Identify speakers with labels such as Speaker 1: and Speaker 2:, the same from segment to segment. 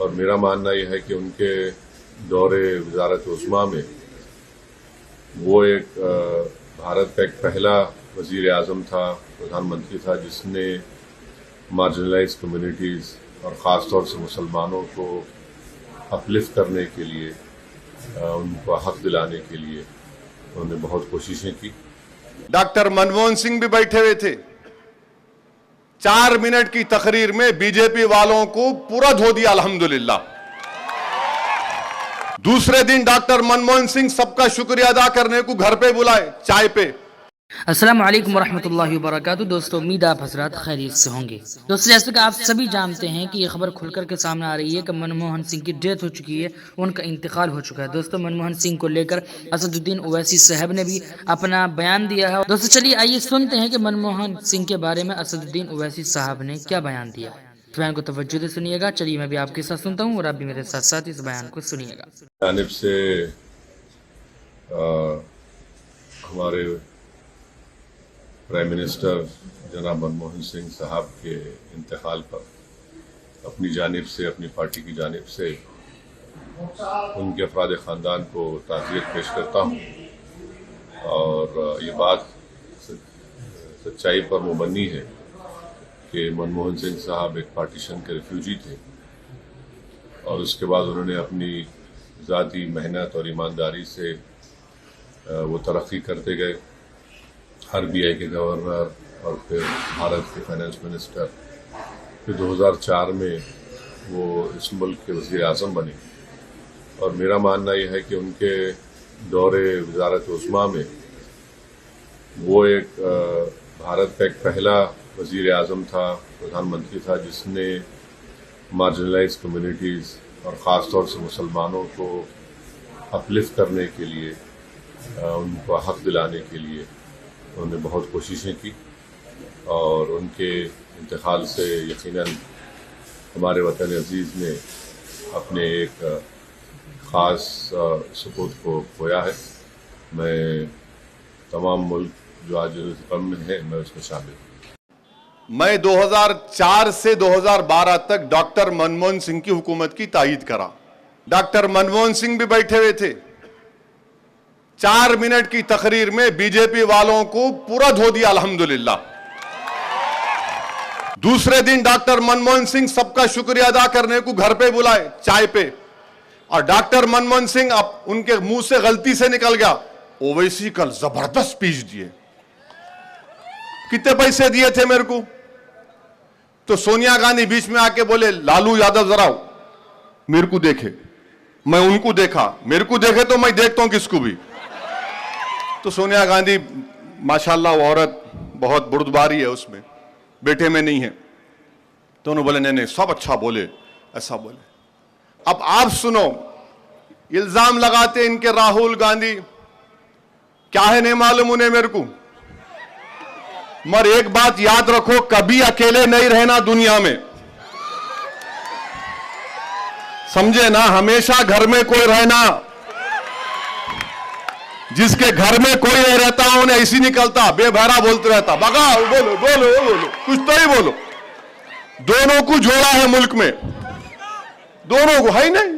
Speaker 1: और मेरा मानना यह है कि उनके दौरे वज़ारत उस्मा में वो एक भारत का एक पहला वज़ीर आज़म था, प्रधानमंत्री था, जिसने मार्जिनलाइज कम्युनिटीज़ और ख़ास तौर से मुसलमानों को अपलिफ्ट करने के लिए, उनको हक दिलाने के लिए उन्होंने बहुत कोशिशें की।
Speaker 2: डॉक्टर मनमोहन सिंह भी बैठे हुए थे। 4 मिनट की तकरीर में बीजेपी वालों को पूरा धो दिया अल्हम्दुलिल्लाह। दूसरे दिन डॉक्टर मनमोहन सिंह सबका शुक्रिया अदा करने को घर पे बुलाए, चाय पे।
Speaker 3: अस्सलामु अलैकुम वरहमतुल्लाहि वबरकातुहू। दोस्तों, उम्मीद आप हजरात खैरियत से होंगे। दोस्तों, जैसे कि आप सभी जानते हैं कि ये खबर खुलकर के सामने आ रही है कि मनमोहन सिंह की डेथ हो चुकी है, उनका इंतकाल हो चुका है। दोस्तों, मनमोहन सिंह को लेकर असदुद्दीन ओवैसी साहब ने भी अपना बयान दिया है। दोस्तों, चलिए आइए सुनते हैं कि मनमोहन सिंह के बारे में असदुद्दीन ओवैसी साहब ने क्या बयान दिया। इस बयान को तवज्जो से सुनिएगा। चलिए मैं भी आपके साथ सुनता हूँ और आप भी मेरे साथ साथ इस बयान को सुनिएगा।
Speaker 1: जानिब से हमारे प्राइम मिनिस्टर जनाब मनमोहन सिंह साहब के इंतकाल पर अपनी जानिब से, अपनी पार्टी की जानिब से उनके अफराद ख़ानदान को ताज़ियत पेश करता हूँ। और ये बात सच्चाई पर मुबनी है कि मनमोहन सिंह साहब एक पार्टीशन के रिफ्यूजी थे और उसके बाद उन्होंने अपनी ज़ाती मेहनत और ईमानदारी से वो तरक्की करते गए। RBI के गवर्नर और फिर भारत के फाइनेंस मिनिस्टर, फिर 2004 में वो इस मुल्क के वज़ीर आज़म बने। और मेरा मानना यह है कि उनके दौरे वज़ारत उस्मा में वो एक भारत का एक पहला वज़ीर आज़म था, प्रधानमंत्री था, जिसने मार्जिनलाइज कम्युनिटीज़ और ख़ास तौर से मुसलमानों को अपलिफ्ट करने के लिए, उनको हक दिलाने के लिए उन्होंने बहुत कोशिशें की। और उनके इंतकाल से यकीनन हमारे वतन अजीज़ ने अपने एक ख़ास सपूत को खोया है। मैं तमाम मुल्क जो आज गम में है, मैं उसमें शामिल हूँ।
Speaker 2: मैं 2004 से 2012 तक डॉक्टर मनमोहन सिंह की हुकूमत की तायीद करा। डॉक्टर मनमोहन सिंह भी बैठे हुए थे। 4 मिनट की तकरीर में बीजेपी वालों को पूरा धो दिया अल्हम्दुलिल्लाह। दूसरे दिन डॉक्टर मनमोहन सिंह सबका शुक्रिया अदा करने को घर पे बुलाए, चाय पे। और डॉक्टर मनमोहन सिंह अब उनके मुंह से गलती से निकल गया, ओवैसी कल जबरदस्त स्पीच दिए। कितने पैसे दिए थे मेरे को? तो सोनिया गांधी बीच में आके बोले, लालू यादव जरा मेरे को देखे। मैं उनको देखा, मेरे को देखे तो मैं देखता हूं किसको भी। तो सोनिया गांधी माशाल्लाह वो औरत बहुत बुर्दबारी है, उसमें बेटे में नहीं है। तो उन्होंने बोले नहीं नहीं सब अच्छा बोले, ऐसा बोले। अब आप सुनो, इल्जाम लगाते इनके राहुल गांधी, क्या है नहीं मालूम उन्हें मेरे को। मगर एक बात याद रखो, कभी अकेले नहीं रहना दुनिया में, समझे ना। हमेशा घर में कोई रहना। जिसके घर में कोई नहीं रहता उन्हें ऐसी निकलता, बेबहरा बोलते रहता, बगा बोलो बोलो बोलो, कुछ तो ही बोलो। दोनों को जोड़ा है मुल्क में, दोनों को है ही नहीं,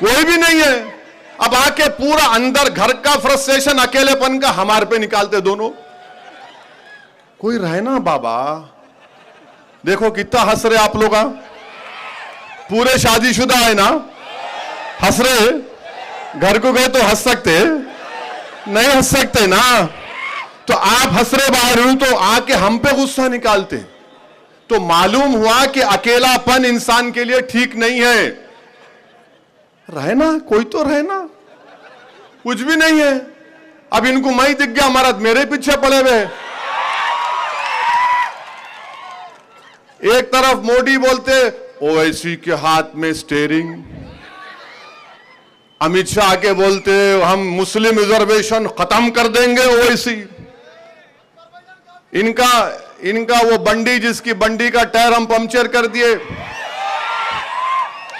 Speaker 2: कोई भी नहीं है। अब आके पूरा अंदर घर का फ्रस्ट्रेशन, अकेलेपन का हमारे पे निकालते दोनों। कोई रहना बाबा। देखो कितना हंस रहे आप लोग, पूरे शादीशुदा है ना, हंस रहे। घर को गए तो हंस सकते, नहीं हंस सकते ना। तो आप हंस रहे बाहर हूं तो आके हम पे गुस्सा निकालते। तो मालूम हुआ कि अकेलापन इंसान के लिए ठीक नहीं है। रहना, कोई तो रहना, कुछ भी नहीं है। अब इनको मैं दिख गया, महाराज मेरे पीछे पड़े हुए। एक तरफ मोदी बोलते ओवैसी के हाथ में स्टीयरिंग, अमित शाह आके बोलते हम मुस्लिम रिजर्वेशन खत्म कर देंगे ओवैसी। इनका वो बंडी, जिसकी बंडी का टायर हम पंक्चर कर दिए,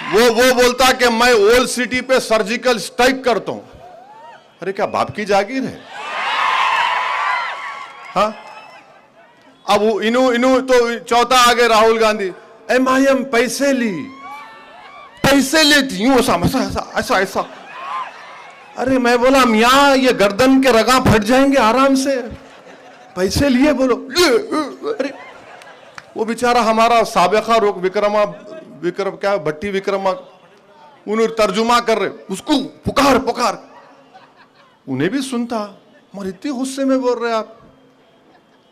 Speaker 2: वो बोलता कि मैं ओल्ड सिटी पे सर्जिकल स्ट्राइक करता हूं। अरे क्या बाप की जागीर है? हाँ, अब इनू तो चौथा आगे राहुल गांधी, MIM पैसे ली, पैसे लेती हूँ, ऐसा ऐसा ऐसा ऐसा। अरे मैं बोला मियाँ ये गर्दन के रगा फट जाएंगे आराम से, पैसे लिए बोलो। अरे वो बेचारा हमारा साबिका रोक विक्रम क्या भट्टी विक्रमा, उन्हें तर्जुमा कर रहे, उसको पुकार पुकार, उन्हें भी सुनता, मगर इतने गुस्से में बोल रहे आप।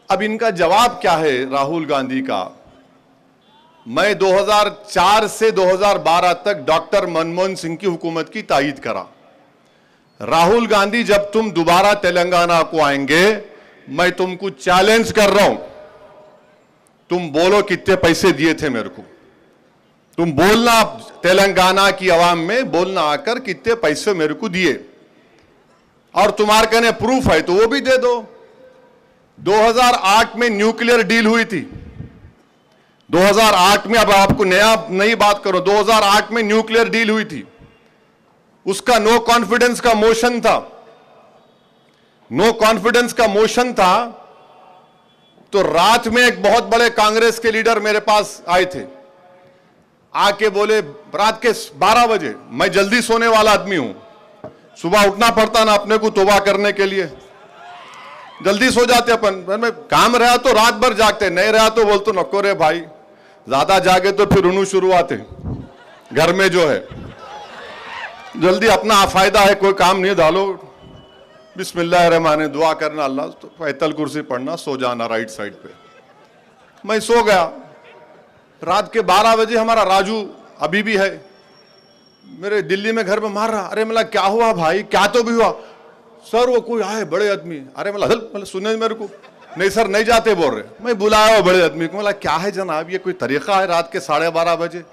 Speaker 2: अब इनका जवाब क्या है राहुल गांधी का? मैं 2004 से 2012 तक डॉक्टर मनमोहन सिंह की हुकूमत की तायीद करा। राहुल गांधी जब तुम दोबारा तेलंगाना को आएंगे, मैं तुमको चैलेंज कर रहा हूं, तुम बोलो कितने पैसे दिए थे मेरे को, तुम बोलना तेलंगाना की आवाम में, बोलना आकर कितने पैसे मेरे को दिए, और तुम्हारे कहने प्रूफ है तो वो भी दे दो। 2008 में न्यूक्लियर डील हुई थी, 2008 में, अब आपको नई बात करो, 2008 में न्यूक्लियर डील हुई थी, उसका नो कॉन्फिडेंस का मोशन था, नो कॉन्फिडेंस का मोशन था। तो रात में एक बहुत बड़े कांग्रेस के लीडर मेरे पास आए थे, आके बोले रात के 12 बजे, मैं जल्दी सोने वाला आदमी हूं, सुबह उठना पड़ता ना अपने को तौबा करने के लिए, जल्दी सो जाते अपन, में काम रहा तो रात भर जागते, नहीं रहा तो बोलते नको रे भाई, ज्यादा जागे तो फिर उन्हें शुरुआत है घर में जो है, जल्दी अपना फायदा है, कोई काम नहीं, डालो बिस्मिल्लाहिर्रहमानिर्रहीम, दुआ करना अल्लाह, तो फैतल कुर्सी पढ़ना, सो जाना राइट साइड पे। मैं सो गया, रात के 12 बजे हमारा राजू अभी भी है मेरे दिल्ली में घर में मार रहा। अरे मतलब क्या हुआ भाई, क्या तो भी हुआ सर, वो कोई आए बड़े आदमी। अरे मतलब सुने मेरे को, नहीं सर नहीं जाते बोल रहे। मैं बुलाया बड़े आदमी को, मतलब क्या है जनाब, ये कोई तरीका है रात के 12:30 बजे?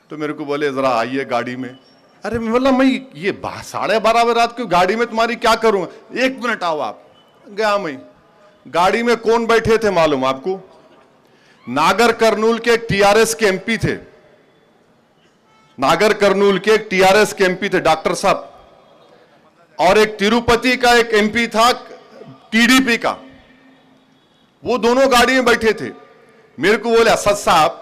Speaker 2: तो मेरे को बोले जरा आइए गाड़ी में। अरे मतलब मैं ये 12:30 बजे रात को गाड़ी में तुम्हारी क्या करूंगा, 1 मिनट आओ आप। गया मैं, गाड़ी में कौन बैठे थे मालूम आपको? नागर कर्नूल के एक टीआरएस के एमपी थे, नागर कर्नूल के एक टीआरएस के एमपी थे डॉक्टर साहब, और एक तिरुपति का एक एमपी था टीडीपी का, वो दोनों गाड़ी में बैठे थे। मेरे को बोले असद साहब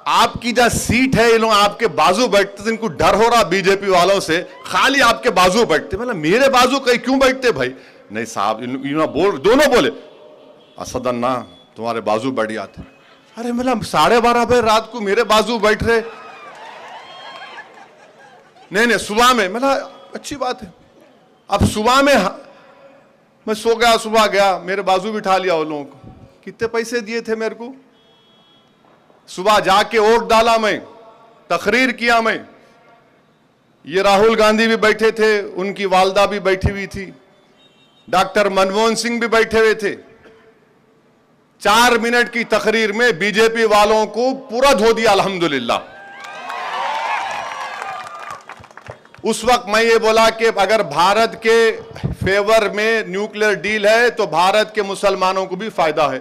Speaker 2: आपकी जहां सीट है, ये लोग आपके बाजू बैठते थे, इनको डर हो रहा बीजेपी वालों से, खाली आपके बाजू बैठते। मतलब मेरे बाजू कहीं क्यों बैठते भाई? नहीं साहब बोल, दोनों बोले असद अन्ना तुम्हारे बाजू बैठ जाते। अरे मतलब 12:30 बजे रात को मेरे बाजू बैठ रहे? नहीं सुबह में, मतलब अच्छी बात है। अब सुबह में मैं सो गया, सुबह गया, मेरे बाजू बिठा लिया उन लोगों को। कितने पैसे दिए थे मेरे को? सुबह जाके वोट डाला, मैं तकरीर किया, मैं ये राहुल गांधी भी बैठे थे, उनकी वालदा भी बैठी हुई थी, डॉक्टर मनमोहन सिंह भी बैठे हुए थे। 4 मिनट की तकरीर में बीजेपी वालों को पूरा धो दिया अल्हम्दुलिल्लाह। उस वक्त मैं ये बोला कि अगर भारत के फेवर में न्यूक्लियर डील है तो भारत के मुसलमानों को भी फायदा है।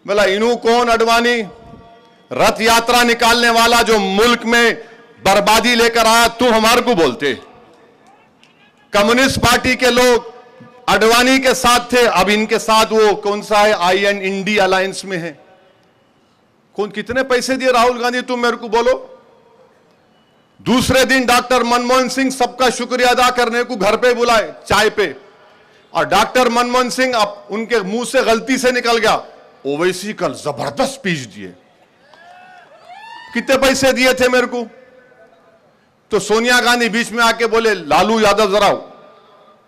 Speaker 2: बोला इनू कौन अडवाणी, रथ यात्रा निकालने वाला जो मुल्क में बर्बादी लेकर आया, तू हमारे को बोलते? कम्युनिस्ट पार्टी के लोग अडवाणी के साथ थे, अब इनके साथ वो कौन सा है, IND अलायंस में है। कौन कितने पैसे दिए राहुल गांधी, तुम मेरे को बोलो। दूसरे दिन डॉक्टर मनमोहन सिंह सबका शुक्रिया अदा करने को घर पे बुलाए चाय पे, और डॉक्टर मनमोहन सिंह अब उनके मुंह से गलती से निकल गया, ओवैसी कल जबरदस्त स्पीच दिए। कितने पैसे दिए थे मेरे को? तो सोनिया गांधी बीच में आके बोले लालू यादव जरा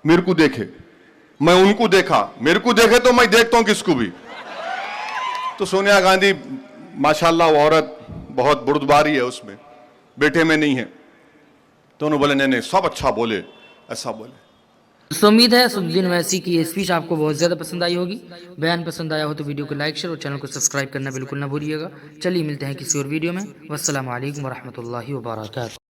Speaker 2: मेरे को देखे, मैं उनको देखा, मेरे को देखे तो मैं देखता हूं किसको भी। तो सोनिया गांधी माशाल्लाह वो औरत बहुत बुर्दबारी है उसमें, बेटे में नहीं है। तो उन्होंने बोले नहीं सब अच्छा बोले, ऐसा बोले।
Speaker 3: तो उम्मीद है सुखदीन ओवैसी की ये स्पीच आपको बहुत ज़्यादा पसंद आई होगी। बयान पसंद आया हो तो वीडियो को लाइक शेयर और चैनल को सब्सक्राइब करना बिल्कुल ना भूलिएगा। चलिए मिलते हैं किसी और वीडियो में। वस्सलामु अलैकुम वरहमतुल्लाहि वबरकातुहू।